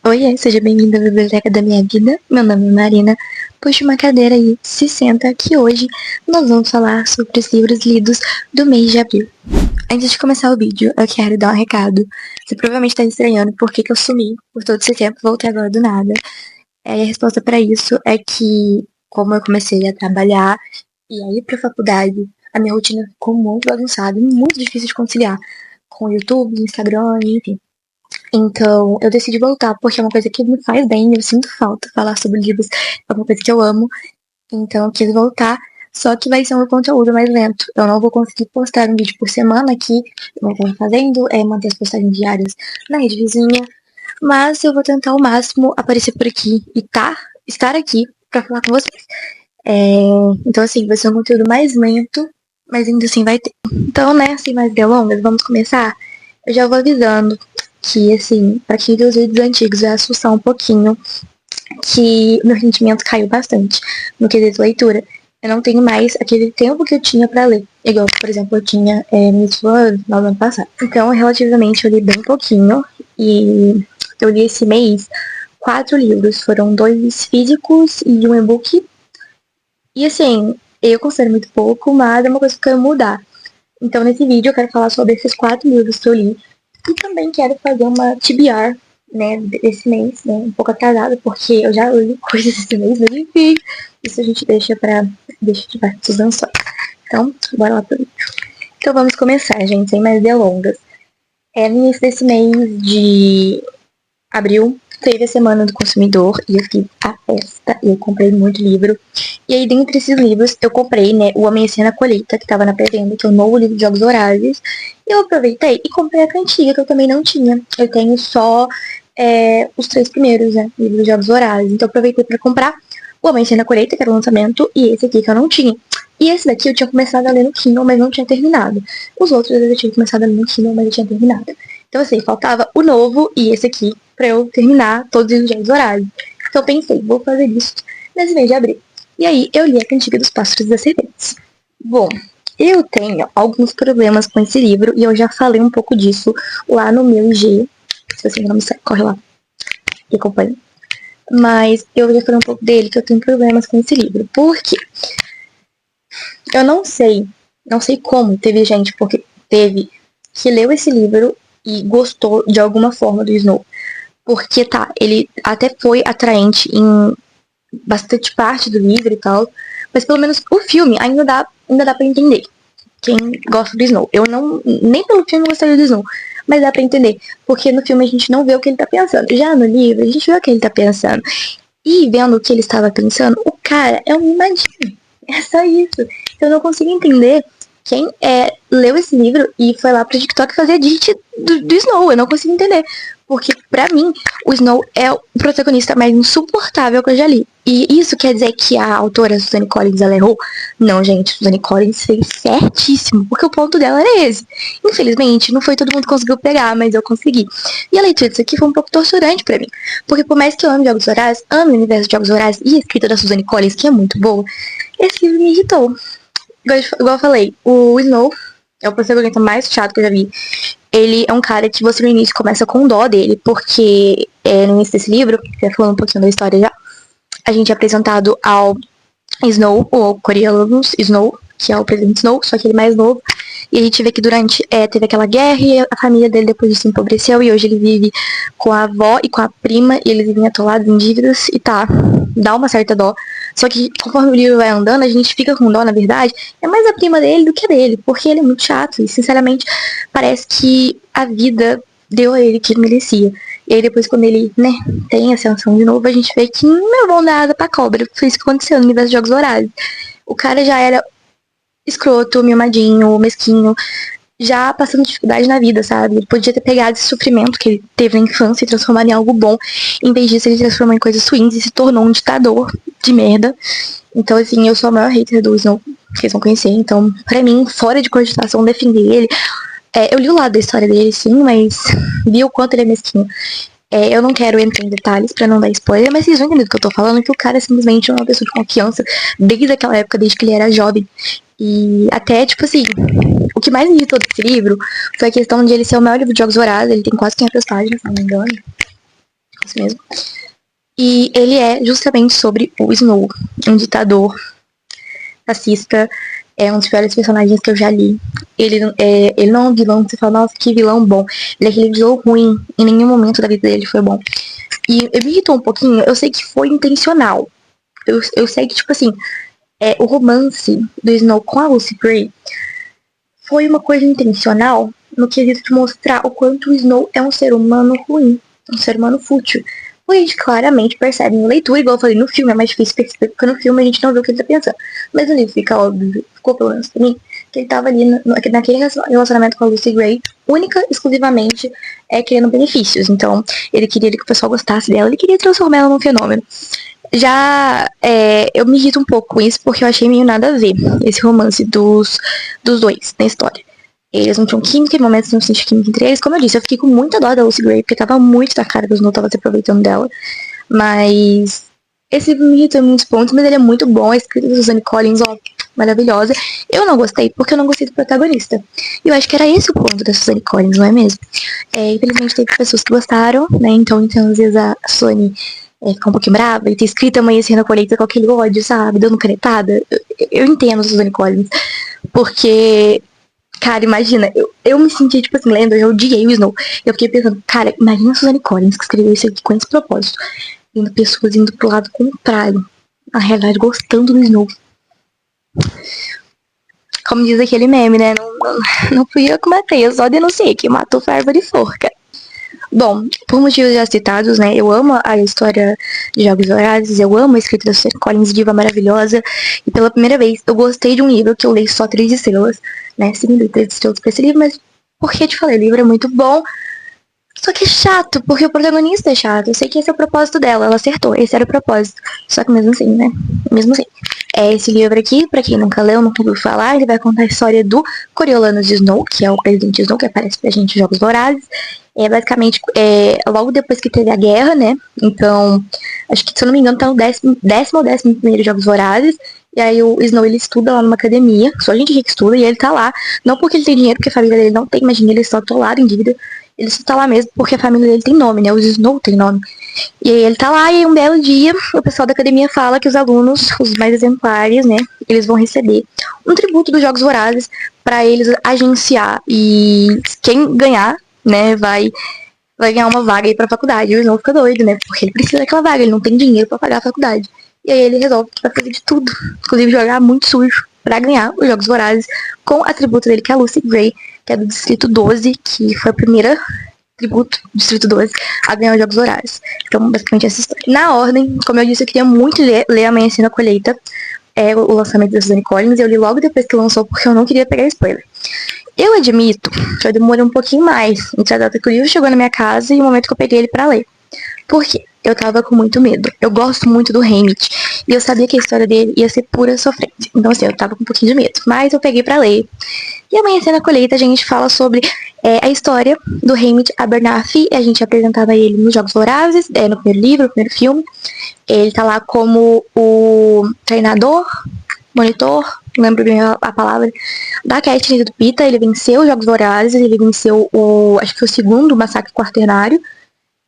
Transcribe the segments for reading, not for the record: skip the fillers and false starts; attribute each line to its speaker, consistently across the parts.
Speaker 1: Oiê, seja bem-vindo à Biblioteca da Minha Vida. Meu nome é Marina. Puxe uma cadeira e se senta que hoje nós vamos falar sobre os livros lidos do mês de abril. Antes de começar o vídeo, eu quero dar um recado. Você provavelmente está estranhando por que eu sumi por todo esse tempo, voltei agora do nada. E a resposta para isso é que, como eu comecei a trabalhar e a ir para a faculdade, a minha rotina ficou muito bagunçada e muito difícil de conciliar com o YouTube, Instagram, enfim. Então, eu decidi voltar, porque é uma coisa que me faz bem, eu sinto falta falar sobre livros, é uma coisa que eu amo. Então, eu quis voltar, só que vai ser um conteúdo mais lento. Eu não vou conseguir postar um vídeo por semana aqui, como eu tô fazendo, manter as postagens diárias na rede vizinha, mas eu vou tentar ao máximo aparecer por aqui e estar aqui pra falar com vocês. Então, assim, vai ser um conteúdo mais lento, mas ainda assim vai ter. Então, né, sem mais delongas, vamos começar? Eu já vou avisando que, assim, pra quem viu os vídeos antigos vai assustar um pouquinho, que meu rendimento caiu bastante no quesito leitura. Eu não tenho mais aquele tempo que eu tinha pra ler. Igual, por exemplo, eu tinha Miss Love no ano passado. Então, relativamente, eu li bem pouquinho. E eu li esse mês 4 livros. Foram 2 físicos e um e-book. E, assim, eu considero muito pouco, mas é uma coisa que eu quero mudar. Então, nesse vídeo, eu quero falar sobre esses 4 livros que eu li. E também quero fazer uma TBR, né, desse mês, né, um pouco atrasada, porque eu já li coisas esse mês, mas enfim, isso a gente deixa de parte dos lençóis. Então, bora lá pro vídeo. Então vamos começar, gente, sem mais delongas. No início desse mês de abril, teve a Semana do Consumidor e eu fiz a festa e eu comprei muito livro. E aí, dentre esses livros, eu comprei, né, O Amanhecer na Colheita, que tava na pré-venda, que é o novo livro de Jogos Vorazes. E eu aproveitei e comprei a cantiga, que eu também não tinha. Eu tenho só os 3 primeiros, né, livros de Jogos Vorazes. Então eu aproveitei pra comprar O Amanhecer na Colheita, que era o lançamento, e esse aqui que eu não tinha. E esse daqui eu tinha começado a ler no Kindle, mas não tinha terminado. Os outros eu tinha começado a ler no Kindle, mas eu tinha terminado. Então, assim, faltava o novo e esse aqui pra eu terminar todos os Jogos Vorazes. Então eu pensei, vou fazer isso nesse mês de abril. E aí eu li A Cantiga dos Pássaros e das Serpentes. Bom, eu tenho alguns problemas com esse livro e eu já falei um pouco disso lá no meu IG. Se você não me segue, corre lá e acompanha. Mas eu já falei um pouco dele, que eu tenho problemas com esse livro. Por quê? Eu não sei como teve gente que leu esse livro e gostou de alguma forma do Snow. Porque tá, ele até foi atraente em bastante parte do livro e tal, mas pelo menos o filme ainda dá pra entender quem gosta do Snow. Eu não, nem pelo filme eu gostaria do Snow, mas dá pra entender, porque no filme a gente não vê o que ele tá pensando. Já no livro a gente vê o que ele tá pensando. E vendo o que ele estava pensando, o cara é um mimadinho. É só isso. Eu não consigo entender quem leu esse livro e foi lá pro TikTok fazer edit do Snow. Eu não consigo entender. Porque, pra mim, o Snow é o protagonista mais insuportável que eu já li. E isso quer dizer que a autora, Suzanne Collins, ela errou? Não, gente. Suzanne Collins fez certíssimo. Porque o ponto dela era esse. Infelizmente, não foi todo mundo que conseguiu pegar, mas eu consegui. E a leitura disso aqui foi um pouco torturante pra mim. Porque por mais que eu ame Jogos Vorazes, ame o universo de Jogos Vorazes e a escrita da Suzanne Collins, que é muito boa, esse livro me irritou. Igual eu falei, o Snow é o protagonista mais chato que eu já vi. Ele é um cara que você no início começa com dó dele, porque no início desse livro, já falando um pouquinho da história já, a gente é apresentado ao Snow, ou Coriolanus Snow, que é o presidente Snow, só que ele é mais novo. E a gente vê que durante teve aquela guerra e a família dele depois disso empobreceu e hoje ele vive com a avó e com a prima e eles vivem atolados em dívidas e tá, dá uma certa dó. Só que conforme o livro vai andando, a gente fica com dó, na verdade, é mais a prima dele do que a dele, porque ele é muito chato e sinceramente parece que a vida deu a ele o que ele merecia. E aí depois quando ele, né, tem a ascensão de novo, a gente vê que não é bom dar asa pra cobra. Foi isso que aconteceu no universo de Jogos Vorazes. O cara já era escroto, mimadinho, mesquinho, já passando dificuldade na vida, sabe? Ele podia ter pegado esse sofrimento que ele teve na infância e transformado em algo bom. Em vez disso, ele transformou em coisas ruins e se tornou um ditador de merda. Então, assim, eu sou a maior hater do Snow, que vocês vão conhecer. Então, pra mim, fora de cogitação, defender ele. Eu li o lado da história dele, sim, mas vi o quanto ele é mesquinho. Eu não quero entrar em detalhes pra não dar spoiler, mas vocês vão entender do que eu tô falando, que o cara é simplesmente uma pessoa de confiança desde aquela época, desde que ele era jovem. E até, tipo assim, o que mais me irritou desse livro foi a questão de ele ser o maior livro de Jogos Vorazes. Ele tem quase 500 páginas, se não me engano. isso mesmo. E ele é justamente sobre o Snow, um ditador fascista, é um dos piores personagens que eu já li. Ele não é um vilão que você fala, nossa, que vilão bom. Ele é aquele vilão ruim, em nenhum momento da vida dele foi bom. E me irritou um pouquinho, eu sei que foi intencional. Eu sei que, tipo assim, o romance do Snow com a Lucy Gray foi uma coisa intencional no quesito de mostrar o quanto o Snow é um ser humano ruim, um ser humano fútil. A gente claramente percebe em leitura, igual eu falei no filme, é mais difícil perceber, porque no filme a gente não vê o que ele tá pensando. Mas no livro fica óbvio, ficou pelo menos pra mim, que ele tava ali naquele relacionamento com a Lucy Gray, única, exclusivamente, querendo benefícios. Então, ele queria que o pessoal gostasse dela, ele queria transformar ela num fenômeno. Já eu me irrito um pouco com isso, porque eu achei meio nada a ver esse romance dos dois na história. Eles não tinham química, em momentos não senti química entre eles. Como eu disse, eu fiquei com muita dó da Lucy Gray, porque tava muito na cara que o Snow tava se aproveitando dela. Mas esse me irritou em muitos pontos, mas ele é muito bom. A escrita da Suzanne Collins, ó, maravilhosa. Eu não gostei, porque eu não gostei do protagonista. E eu acho que era esse o ponto da Suzanne Collins, não é mesmo? Infelizmente teve pessoas que gostaram, né? Então às vezes a Suzanne ficar um pouquinho brava e ter escrito amanhecendo a colheita com aquele ódio, sabe? Dando canetada. Eu entendo a Suzanne Collins. Porque, cara, imagina, eu me senti, tipo assim, lendo, eu odiei o Snow. Eu fiquei pensando, cara, imagina a Suzanne Collins que escreveu isso aqui com esse propósito. Vendo pessoas indo pro lado contrário. Na realidade, gostando do Snow. Como diz aquele meme, né? Não fui eu que matei, eu só denunciei. Quem matou foi a árvore de forca. Bom, por motivos já citados, né, eu amo a história de Jogos Vorazes, eu amo a escrita da Suzanne Collins, diva maravilhosa, e pela primeira vez eu gostei de um livro que eu leio só 3 estrelas, né, sim, dei 3 estrelas pra esse livro, mas porque eu te falei, o livro é muito bom, só que é chato, porque o protagonista é chato, eu sei que esse é o propósito dela, ela acertou, esse era o propósito, só que mesmo assim, né, mesmo assim. Esse livro aqui, pra quem nunca leu, nunca ouviu falar, ele vai contar a história do Coriolanus Snow, que é o presidente Snow, que aparece pra gente em Jogos Vorazes. Basicamente, logo depois que teve a guerra, né? Então, acho que, se eu não me engano, tá no décimo ou 11º Jogos Vorazes. E aí o Snow, ele estuda lá numa academia, só gente rica estuda, e ele tá lá, não porque ele tem dinheiro, porque a família dele não tem, imagina, ele só atolado em dívida. Ele só tá lá mesmo porque a família dele tem nome, né? Os Snow tem nome. E aí ele tá lá e um belo dia o pessoal da academia fala que os alunos, os mais exemplares, né, eles vão receber um tributo dos Jogos Vorazes para eles agenciar. E quem ganhar, né, vai ganhar uma vaga aí pra faculdade. E o Snow fica doido, né, porque ele precisa daquela vaga, ele não tem dinheiro para pagar a faculdade. E aí ele resolve que vai fazer de tudo, inclusive jogar muito sujo, para ganhar os Jogos Vorazes com a tributo dele, que é a Lucy Gray, que é do Distrito 12, que foi a primeira tributo do Distrito 12 a ganhar os Jogos Vorazes. Então, basicamente, essa história. Na ordem, como eu disse, eu queria muito ler Amanhecendo a Colheita, o lançamento da Suzanne Collins, e eu li logo depois que lançou, porque eu não queria pegar spoiler. Eu admito que eu demorei um pouquinho mais entre a data que o livro chegou na minha casa e o momento que eu peguei ele pra ler. Por quê? Eu tava com muito medo. Eu gosto muito do Haymitch. E eu sabia que a história dele ia ser pura sofrência. Então, assim, eu tava com um pouquinho de medo. Mas eu peguei pra ler. E Amanhecendo a Colheita, a gente fala sobre a história do Haymitch Abernathy. A gente apresentava ele nos Jogos Vorazes, no primeiro livro, no primeiro filme. Ele tá lá como o treinador, monitor, não lembro bem a palavra, da Katniss e do Peeta. Ele venceu os Jogos Vorazes, ele venceu acho que o segundo massacre quaternário.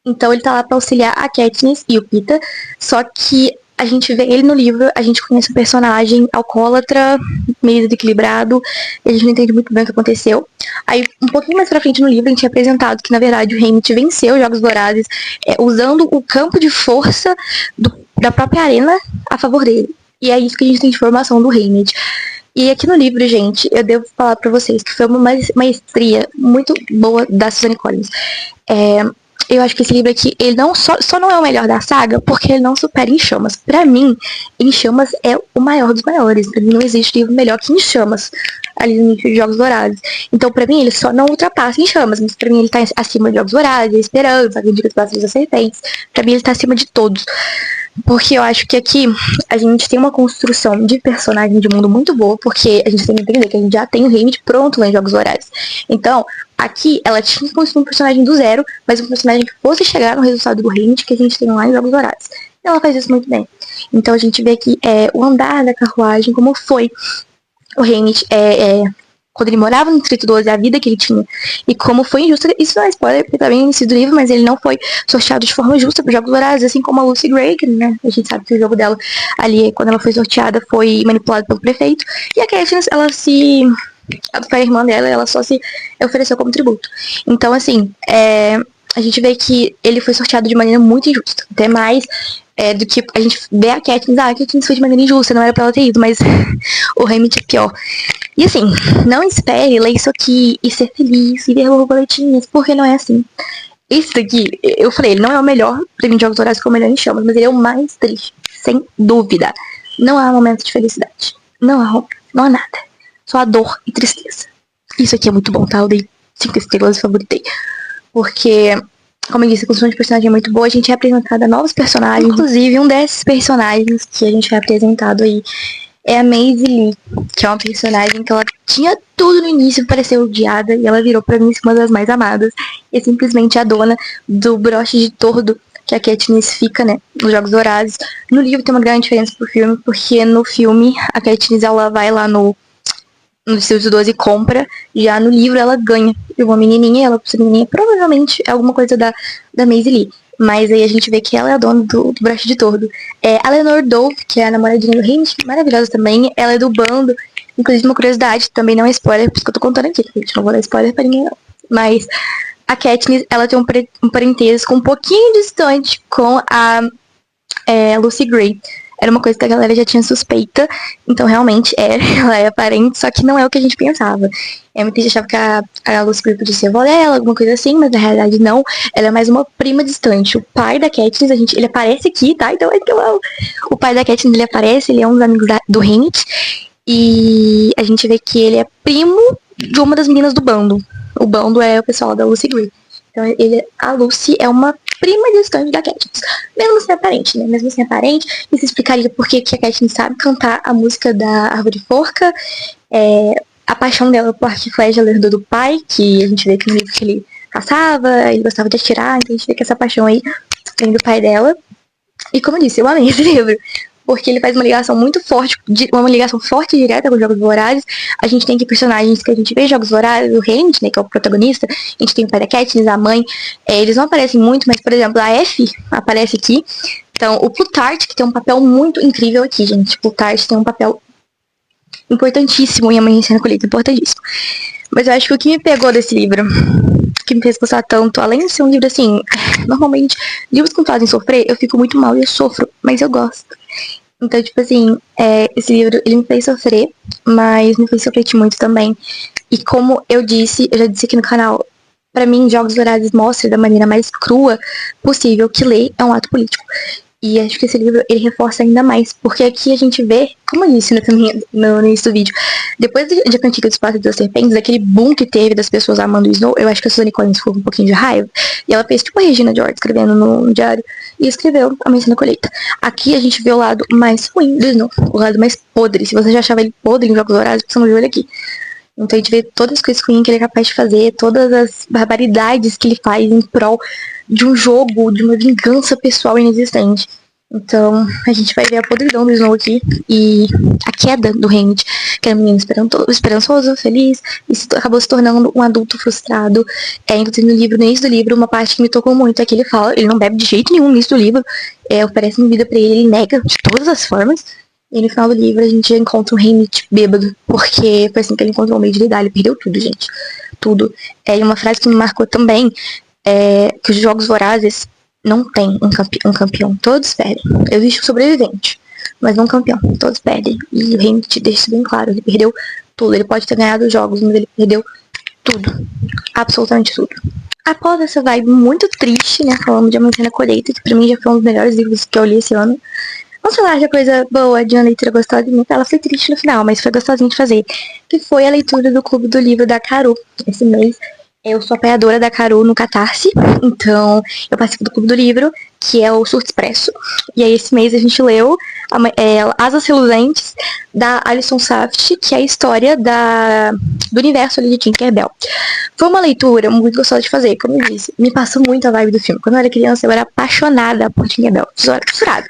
Speaker 1: Então ele tá lá pra auxiliar a Katniss e o Peeta, só que a gente vê ele no livro, a gente conhece um personagem alcoólatra, meio desequilibrado, e a gente não entende muito bem o que aconteceu. Aí, um pouquinho mais pra frente no livro, a gente é apresentado que, na verdade, o Haymitch venceu os Jogos Vorazes usando o campo de força da própria arena a favor dele. E é isso que a gente tem de informação do Haymitch. E aqui no livro, gente, eu devo falar pra vocês que foi uma maestria muito boa da Suzanne Collins. Eu acho que esse livro aqui, ele não só não é o melhor da saga, porque ele não supera Em Chamas. Pra mim, Em Chamas é o maior dos maiores. Pra mim não existe livro melhor que Em Chamas, ali no início de Jogos Vorazes. Então, pra mim, ele só não ultrapassa Em Chamas, mas pra mim ele tá acima de Jogos Vorazes, Esperança, a Vindica dos Bastardos das Serpentes. Pra mim ele tá acima de todos. Porque eu acho que aqui a gente tem uma construção de personagem de mundo muito boa, porque a gente tem que entender que a gente já tem o Haymitch pronto lá em Jogos Vorazes. Então, aqui ela tinha que construir um personagem do zero, mas um personagem que fosse chegar no resultado do Haymitch que a gente tem lá em Jogos Vorazes. E ela faz isso muito bem. Então a gente vê aqui o andar da carruagem, como foi o Haymitch quando ele morava no Distrito 12, a vida que ele tinha e como foi injusta. Isso não é spoiler, porque tá bem no início do livro, mas ele não foi sorteado de forma justa para os Jogos Vorazes, assim como a Lucy Gray, né? A gente sabe que o jogo dela ali, quando ela foi sorteada, foi manipulado pelo prefeito. E a Katniss, ela se... a irmã dela, ela só se ofereceu como tributo. Então, assim, a gente vê que ele foi sorteado de maneira muito injusta. Até mais do que a gente vê a Katniss. A Katniss foi de maneira injusta, não era pra ela ter ido, mas o Haymitch é pior. E assim, não espere ler isso aqui e ser feliz e ver borboletinhas, porque não é assim. Esse daqui, eu falei, ele não é o melhor prêmio de Jogos Vorazes, que é o melhor em chamas, mas ele é o mais triste, sem dúvida. Não há momento de felicidade. Não há nada. Só a dor e tristeza. Isso aqui é muito bom, tá? Eu dei 5 estrelas e favoritei. Porque, como eu disse, a construção de personagem é muito boa. A gente é apresentada a novos personagens. Inclusive, um desses personagens que a gente é apresentado aí é a Maisie Lee, que é uma personagem que ela tinha tudo no início para ser odiada, e ela virou pra mim uma das mais amadas. E é simplesmente a dona do broche de tordo que a Katniss fica, né, nos Jogos Vorazes. No livro tem uma grande diferença pro filme, porque no filme a Katniss, ela vai lá no Distrito 12 e compra, já no livro ela ganha. E uma menininha, ela por ser menininha, provavelmente é alguma coisa da Maisie Lee. Mas aí a gente vê que ela é a dona do broche de tordo. A Eleanor Dove, que é a namoradinha do Haymitch, maravilhosa também, ela é do bando. Inclusive, uma curiosidade, também não é spoiler, por isso que eu tô contando aqui, gente, não vou dar spoiler pra ninguém não. Mas a Katniss, ela tem um parentesco um pouquinho distante com a Lucy Gray. Era uma coisa que a galera já tinha suspeita, então realmente ela é parente, só que não é o que a gente pensava. Muita gente achava que a Lucy Gray podia ser avó dela, alguma coisa assim, mas na realidade não. Ela é mais uma prima distante. O pai da Katniss, ele aparece aqui, tá? Então é que eu amo. O pai da Katniss, ele aparece, ele é um dos amigos do Haymitch, e a gente vê que ele é primo de uma das meninas do bando. O bando é o pessoal da Lucy Gray. Então a Lucy é uma prima distante da Katniss. Mesmo sem aparente, né? Mesmo sem aparente. Isso explicaria por que a Katniss sabe cantar a música da Árvore Forca. A paixão dela por arco e flecha, ela herdou do pai, que a gente vê que no livro que ele caçava, ele gostava de atirar, então a gente vê que essa paixão aí vem do pai dela. E como eu disse, eu amei esse livro, porque ele faz uma ligação muito forte, uma ligação forte e direta com os Jogos Vorazes. A gente tem aqui personagens que a gente vê em Jogos Vorazes, o Haymitch, né, que é o protagonista, a gente tem o pai da Katniss, a mãe, eles não aparecem muito, mas, por exemplo, a Effie aparece aqui. Então, o Plutarch, que tem um papel muito incrível aqui, gente. O Plutarch tem um papel importantíssimo em Amanhecer na Colheita, importantíssimo. Mas eu acho que o que me pegou desse livro, que me fez gostar tanto, além de ser um livro assim, normalmente, livros que me fazem sofrer, eu fico muito mal e eu sofro, mas eu gosto. Então, tipo assim, esse livro, ele me fez sofrer, mas me fez refletir muito também. E como eu já disse aqui no canal, pra mim, Jogos Vorazes mostra da maneira mais crua possível que ler é um ato político. E acho que esse livro, ele reforça ainda mais, porque aqui a gente vê, como eu disse no início do vídeo, depois de A Cantiga dos Pássaros e das Serpentes, aquele boom que teve das pessoas amando o Snow, eu acho que a Suzanne Collins ficou com um pouquinho de raiva, e ela fez tipo a Regina George, escrevendo no diário, e escreveu Amanhecer na Colheita. Aqui a gente vê o lado mais ruim do Snow, o lado mais podre. Se você já achava ele podre em Jogos Vorazes, você não viu ele aqui. Então a gente vê todas as coisas ruins que ele é capaz de fazer, todas as barbaridades que ele faz em prol de um jogo, de uma vingança pessoal inexistente. Então, a gente vai ver a podridão do Snow aqui e a queda do Haymitch, que era um menino esperançoso, feliz, e acabou se tornando um adulto frustrado. Inclusive no início do livro, uma parte que me tocou muito é que ele fala, ele não bebe de jeito nenhum no início do livro, oferece vida pra ele, ele nega de todas as formas. E no final do livro a gente já encontra um Haymitch bêbado, porque foi assim que ele encontrou o meio de lidar, ele perdeu tudo, gente. Tudo. E uma frase que me marcou também é que os Jogos Vorazes não tem um campeão, todos perdem. Existe um sobrevivente, mas não um campeão, todos perdem. E o Haymitch deixa isso bem claro, ele perdeu tudo. Ele pode ter ganhado os jogos, mas ele perdeu tudo, absolutamente tudo. Após essa vibe muito triste, né, falando de Amanhecer na Colheita, que pra mim já foi um dos melhores livros que eu li esse ano. Vamos falar de coisa boa, de uma leitura gostosinha. Ela foi triste no final, mas foi gostosinha de fazer. Que foi a leitura do Clube do Livro da Caru. Esse mês eu sou apoiadora da Caru no Catarse. Então eu participo do Clube do Livro, que é o Surto Expresso. E aí esse mês a gente leu Asas Reluzentes, da Alison Saft, que é a história do universo ali de Tinkerbell. Foi uma leitura muito gostosa de fazer, como eu disse. Me passou muito a vibe do filme. Quando eu era criança, eu era apaixonada por Tinkerbell. Tesoura fissurada.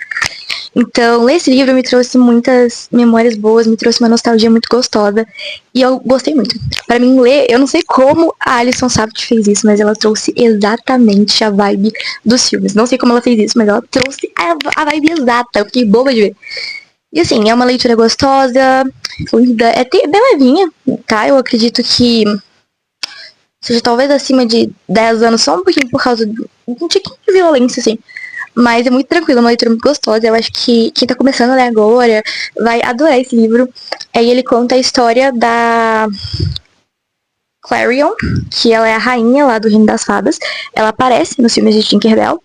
Speaker 1: Então, ler esse livro me trouxe muitas memórias boas, me trouxe uma nostalgia muito gostosa. E eu gostei muito. Pra mim, ler, eu não sei como a Alison Saft fez isso, mas ela trouxe exatamente a vibe dos filmes. Não sei como ela fez isso, mas ela trouxe a vibe exata. Eu fiquei boba de ver. E assim, é uma leitura gostosa, fluida, bem levinha, tá? Eu acredito que seja talvez acima de 10 anos, só um pouquinho por causa de um tiquinho de violência, assim. Mas é muito tranquilo, é uma leitura muito gostosa. Eu acho que quem tá começando a ler agora vai adorar esse livro. Aí ele conta a história da Clarion, que ela é a rainha lá do Reino das Fadas. Ela aparece nos filmes de Tinkerbell.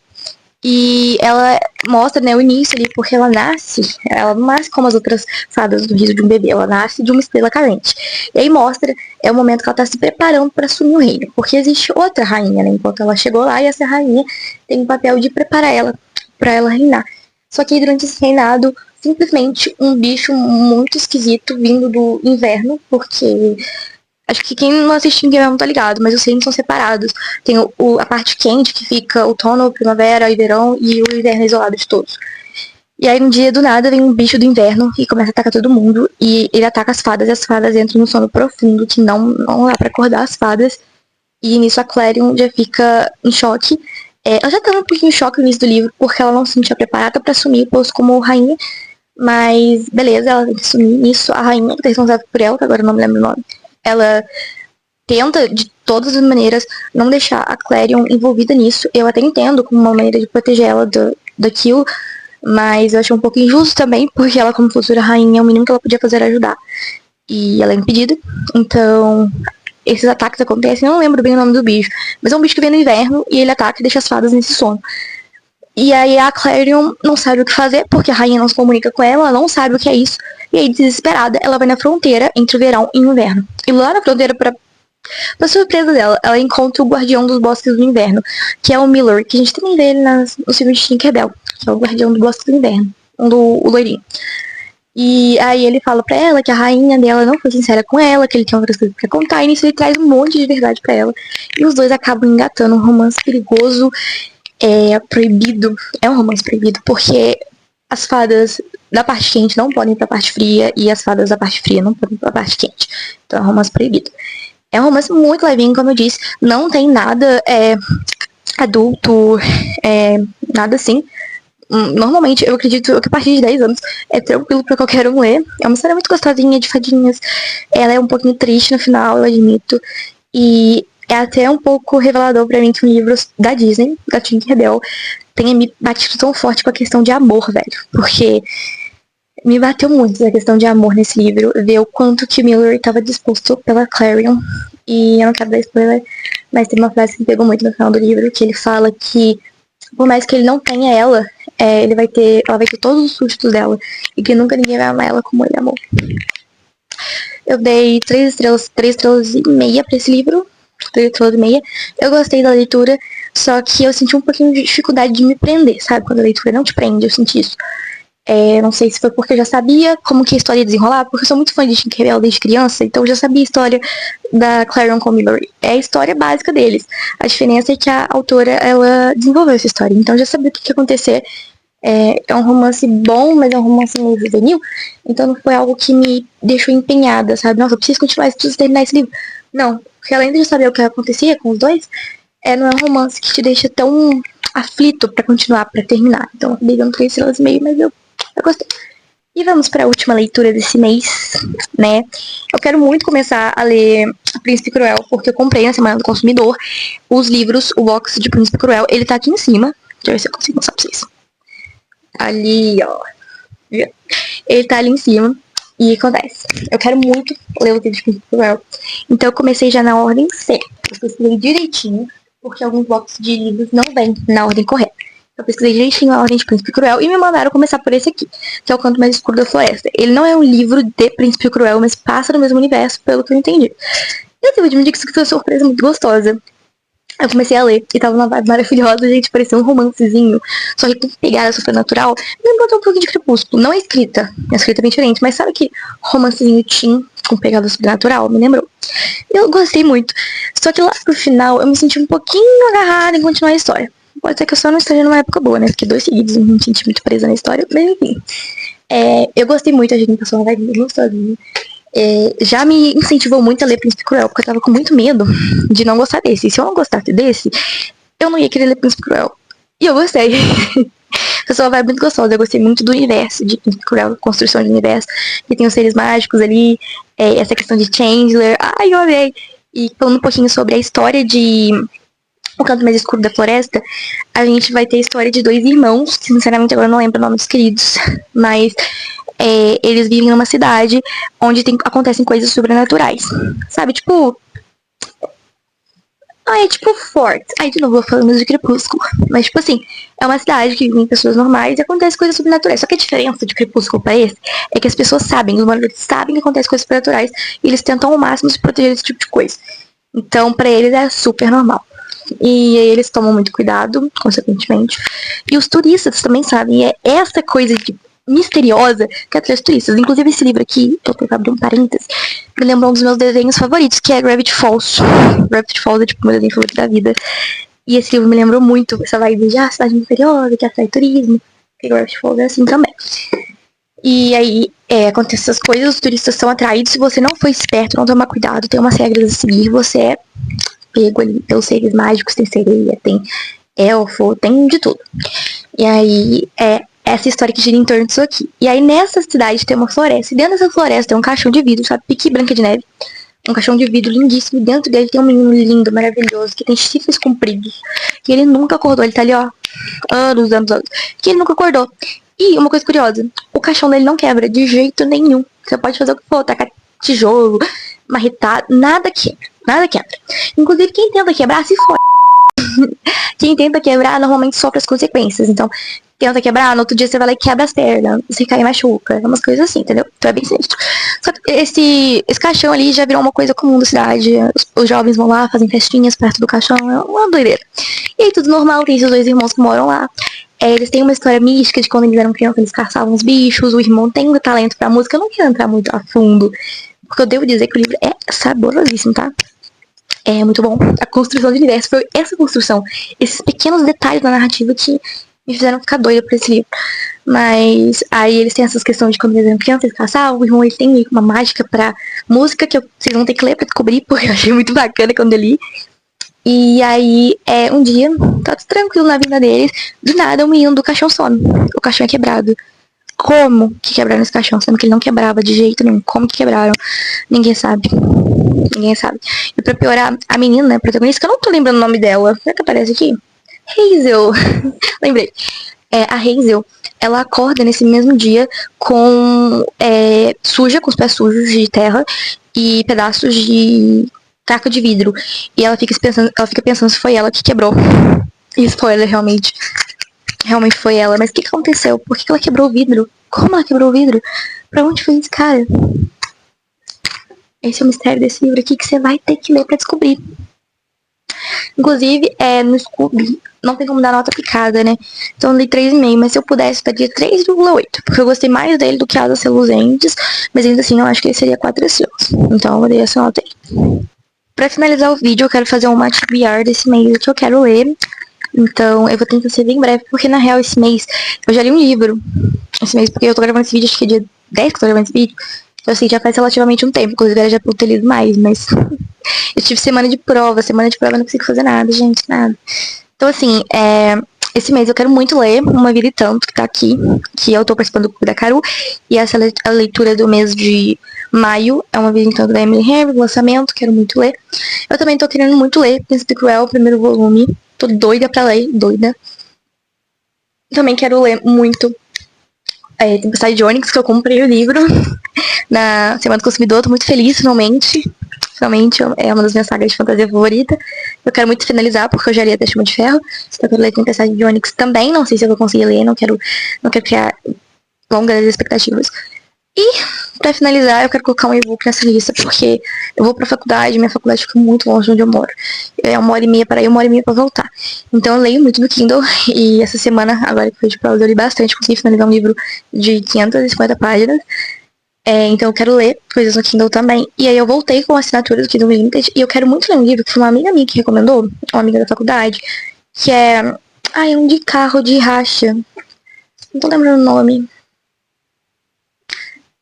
Speaker 1: E ela mostra, né, o início ali, porque ela não nasce como as outras fadas do riso de um bebê, ela nasce de uma estrela cadente. E aí mostra, é o momento que ela tá se preparando para assumir o reino, porque existe outra rainha, né, enquanto ela chegou lá, e essa rainha tem o papel de preparar ela para ela reinar. Só que durante esse reinado, simplesmente um bicho muito esquisito vindo do inverno, porque acho que quem não assiste Game não tá ligado, mas os reinos são separados. Tem a parte quente, que fica outono, primavera e verão, e o inverno é isolado de todos. E aí um dia, do nada, vem um bicho do inverno e começa a atacar todo mundo. E ele ataca as fadas, e as fadas entram num sono profundo, que não dá pra acordar as fadas. E nisso a Clarion já fica em choque. Ela já tava um pouquinho em choque no início do livro, porque ela não se sentia preparada pra assumir o posto como rainha. Mas, beleza, ela tem que assumir nisso. A rainha, que tá responsável por ela, que agora eu não me lembro o nome, ela tenta, de todas as maneiras, não deixar a Clarion envolvida nisso. Eu até entendo como uma maneira de proteger ela daquilo, mas eu achei um pouco injusto também, porque ela, como futura rainha, o mínimo que ela podia fazer era ajudar. E ela é impedida. Então, esses ataques acontecem, eu não lembro bem o nome do bicho, mas é um bicho que vem no inverno e ele ataca e deixa as fadas nesse sono. E aí a Clarion não sabe o que fazer, porque a rainha não se comunica com ela não sabe o que é isso. E aí, desesperada, ela vai na fronteira entre o verão e o inverno. E lá na fronteira, pra surpresa dela, ela encontra o guardião dos bosques do inverno, que é o Miller, que a gente também vê ele nos filmes de Tinkerbell, que é o guardião dos bosques do inverno, o loirinho. E aí ele fala pra ela que a rainha dela não foi sincera com ela, que ele tem outras coisas pra contar, e nisso ele traz um monte de verdade pra ela. E os dois acabam engatando um romance perigoso, proibido. É um romance proibido, porque as fadas da parte quente não podem ir pra parte fria, e as fadas da parte fria não podem ir pra parte quente. Então é um romance proibido. É um romance muito levinho, como eu disse. Não tem nada adulto, nada assim. Normalmente, eu acredito que a partir de 10 anos é tranquilo pra qualquer um ler. É uma história muito gostosinha, de fadinhas. Ela é um pouquinho triste no final, eu admito. E é até um pouco revelador pra mim que um livro da Disney, da Tinkerbell, tenha me batido tão forte com a questão de amor, velho. Porque me bateu muito a questão de amor nesse livro. Ver o quanto que o Miller estava disposto pela Clarion. E eu não quero dar spoiler, mas tem uma frase que me pegou muito no final do livro, que ele fala que, por mais que ele não tenha ela, ela vai ter todos os sustos dela. E que nunca ninguém vai amar ela como ele amou. Eu dei 3,5 pra esse livro. 3,5. Eu gostei da leitura, só que eu senti um pouquinho de dificuldade de me prender, sabe? Quando a leitura não te prende, eu senti isso. Não sei se foi porque eu já sabia como que a história ia desenrolar, porque eu sou muito fã de Tinkerbell desde criança, então eu já sabia a história da Clarion com Miller. É a história básica deles. A diferença é que a autora, ela desenvolveu essa história, então eu já sabia o que ia acontecer. É um romance bom, mas é um romance meio juvenil, então não foi algo que me deixou empenhada, sabe? Nossa, eu preciso continuar, eu preciso terminar esse livro. Não, porque além de eu saber o que acontecia com os dois, não é um romance que te deixa tão aflito pra continuar, pra terminar. Então eu acabei dando 3,5, mas eu gostei. E vamos para a última leitura desse mês, né? Eu quero muito começar a ler Príncipe Cruel, porque eu comprei na Semana do Consumidor os livros, o box de Príncipe Cruel. Ele tá aqui em cima. Deixa eu ver se eu consigo mostrar pra vocês. Ali, ó. Ele tá ali em cima. E acontece. Eu quero muito ler o livro de Príncipe Cruel. Então eu comecei já na ordem certa. Eu pesquisei direitinho, porque alguns boxes de livros não vêm na ordem correta. Eu pesquisei direitinho a ordem de Príncipe Cruel e me mandaram começar por esse aqui, que é o Canto Mais Escuro da Floresta. Ele não é um livro de Príncipe Cruel, mas passa no mesmo universo, pelo que eu entendi. E eu devo admitir que isso foi uma surpresa muito gostosa. Eu comecei a ler e tava numa vibe maravilhosa, gente, parecia um romancezinho, só que com pegada sobrenatural. Me lembrou até um pouquinho de Crepúsculo. Não a escrita é bem diferente, mas sabe que romancezinho teen com pegada sobrenatural? Me lembrou. Eu gostei muito. Só que lá pro final eu me senti um pouquinho agarrada em continuar a história. Pode ser que eu só não esteja numa época boa, né? Porque 2 seguidos eu não me senti muito presa na história, mas enfim. Eu gostei muito, a gente passou uma vibe gostosinha. Já me incentivou muito a ler Príncipe Cruel, porque eu tava com muito medo de não gostar desse. E se eu não gostasse desse, eu não ia querer ler Príncipe Cruel. E eu gostei. Foi uma vibe muito gostosa. Eu gostei muito do universo de Príncipe Cruel, construção de universo. Que tem os seres mágicos ali, essa questão de Chandler. Ai, eu amei. E falando um pouquinho sobre a história de O Canto Mais Escuro da Floresta, a gente vai ter a história de 2 irmãos, que sinceramente agora eu não lembro o nome dos queridos, mas eles vivem numa cidade onde acontecem coisas sobrenaturais. Sabe, tipo... é tipo Forte. Aí de novo, eu falando de Crepúsculo. Mas tipo assim, é uma cidade que vivem pessoas normais e acontecem coisas sobrenaturais. Só que a diferença de Crepúsculo pra esse é que as pessoas sabem, os moradores sabem que acontecem coisas sobrenaturais e eles tentam ao máximo se proteger desse tipo de coisa. Então, pra eles é super normal. E aí eles tomam muito cuidado, consequentemente. E os turistas também sabem. E é essa coisa de misteriosa que atrai os turistas. Inclusive esse livro aqui, eu vou abrir um parênteses, me lembrou um dos meus desenhos favoritos, que é Gravity Falls. Gravity Falls é tipo o meu desenho favorito da vida. E esse livro me lembrou muito essa vibe de cidade misteriosa, que atrai turismo. Que Gravity Falls é assim também. E aí, acontecem essas coisas, os turistas são atraídos. Se você não for esperto, não tomar cuidado, tem umas regras a seguir, você é pego ali pelos seres mágicos, tem sereia, tem elfo, tem de tudo. E aí, essa história que gira em torno disso aqui. E aí, nessa cidade tem uma floresta, e dentro dessa floresta tem um caixão de vidro, sabe, pique Branca de Neve. Um caixão de vidro lindíssimo, e dentro dele tem um menino lindo, maravilhoso, que tem chifres compridos. E ele nunca acordou, ele tá ali, ó, anos, que ele nunca acordou. E uma coisa curiosa, o caixão dele não quebra de jeito nenhum. Você pode fazer o que for, tacar tijolo, marretar, nada quebra. Nada quebra. Inclusive, quem tenta quebrar, se for. Quem tenta quebrar, normalmente sofre as consequências. Então, tenta quebrar, no outro dia você vai lá e quebra as pernas. Você cai e machuca. Umas coisas assim, entendeu? Então é bem sinistro. Só que esse caixão ali já virou uma coisa comum da cidade. Os jovens vão lá, fazem festinhas perto do caixão. É uma doideira. E aí, tudo normal. Tem esses 2 irmãos que moram lá. Eles têm uma história mística de quando eles eram crianças, eles caçavam os bichos. O irmão tem um talento pra música. Eu não quero entrar muito a fundo, porque eu devo dizer que o livro é saborosíssimo, tá? É muito bom. A construção do universo foi essa construção. Esses pequenos detalhes da narrativa que me fizeram ficar doida por esse livro. Mas aí eles têm essas questões de quando eles eram crianças, eles caçavam. O irmão ele tem uma mágica pra música que vocês vão ter que ler pra descobrir, porque eu achei muito bacana quando eu li. E aí, um dia, tá tudo tranquilo na vida deles. Do nada, o menino do caixão some. O caixão é quebrado. Como que quebraram esse caixão? Sendo que ele não quebrava de jeito nenhum. Como que quebraram? Ninguém sabe. Ninguém sabe. E pra piorar, a menina, a protagonista, que eu não tô lembrando o nome dela. Será que aparece aqui? Hazel. Lembrei. A Hazel, ela acorda nesse mesmo dia suja, com os pés sujos de terra e pedaços de caco de vidro. E ela fica pensando se foi ela que quebrou. E spoiler, realmente foi ela. Mas o que aconteceu? Por que ela quebrou o vidro? Como ela quebrou o vidro? Pra onde foi esse cara? Esse é o mistério desse livro aqui que você vai ter que ler pra descobrir. Inclusive, no Scooby, não tem como dar nota picada, né? Então eu li 3,5, mas se eu pudesse, eu daria 3,8. Porque eu gostei mais dele do que Asas Reluzentes, mas ainda assim eu acho que ele seria 4 estrelas. Então eu dei essa nota aí. Pra finalizar o vídeo, eu quero fazer uma TBR desse mês que eu quero ler. Então eu vou tentar ser bem breve, porque na real esse mês eu já li um livro. Esse mês, porque eu tô gravando esse vídeo, acho que é dia 10 que eu tô gravando esse vídeo. Eu sei que já faz relativamente um tempo, inclusive era já pra eu ter lido mais, mas eu tive semana de prova eu não consigo fazer nada, gente, nada. Então assim, esse mês eu quero muito ler Uma Vida e Tanto, que tá aqui, que eu tô participando do Clube da Caru, e essa é a leitura do mês de maio, é Uma Vida e Tanto da Emily Henry, lançamento, quero muito ler. Eu também tô querendo muito ler Príncipe Cruel, o primeiro volume, tô doida pra ler, doida. Também quero ler muito Tempestade de Ônix, que eu comprei o livro na Semana do Consumidor, tô muito feliz, finalmente. Finalmente, é uma das minhas sagas de fantasia favorita. Eu quero muito finalizar, porque eu já li até Chama de Ferro. Então eu quero ler Tempestade de Ônix também, não sei se eu vou conseguir ler, não quero criar longas expectativas. E, pra finalizar, eu quero colocar um e-book nessa lista, porque eu vou pra faculdade, minha faculdade fica muito longe de onde eu moro. É 1h30 para ir, 1h30 pra voltar. Então eu leio muito no Kindle, e essa semana, agora que foi de prova, eu li bastante, consegui finalizar um livro de 550 páginas. Então eu quero ler coisas no Kindle também. E aí eu voltei com a assinatura do Kindle Unlimited, e eu quero muito ler um livro que foi uma amiga minha que recomendou, uma amiga da faculdade, que é Ah, é um de carro de racha. Não tô lembrando o nome.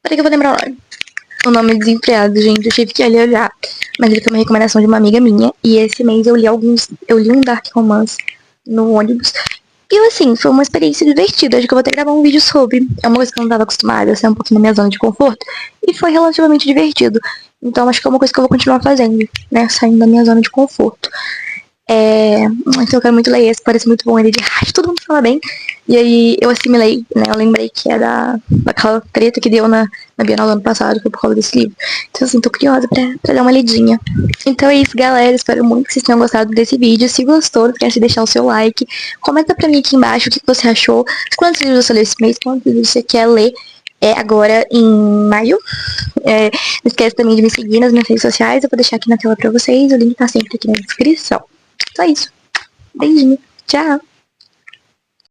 Speaker 1: Peraí que eu vou lembrar o nome. O nome desempregado, gente. Eu tive que ali olhar. Mas ele foi uma recomendação de uma amiga minha. E esse mês eu li alguns. Eu li um Dark Romance no ônibus. E assim, foi uma experiência divertida. Acho que eu vou até gravar um vídeo sobre. É uma coisa que eu não tava acostumada, a ser um pouquinho na minha zona de conforto. E foi relativamente divertido. Então acho que é uma coisa que eu vou continuar fazendo, né? Saindo da minha zona de conforto. Então eu quero muito ler esse, parece muito bom, ele é de racha, todo mundo fala bem. E aí eu assimilei, né? Eu lembrei que é daquela treta que deu na Bienal do ano passado, foi por causa desse livro. Então assim, tô curiosa pra dar uma lidinha. Então é isso, galera. Espero muito que vocês tenham gostado desse vídeo. Se gostou, não esquece de deixar o seu like. Comenta pra mim aqui embaixo o que você achou. Quantos livros você leu esse mês, quantos livros você quer ler agora em maio. Não esquece também de me seguir nas minhas redes sociais. Eu vou deixar aqui na tela pra vocês. O link tá sempre aqui na descrição. Só isso. Beijinho. Tchau.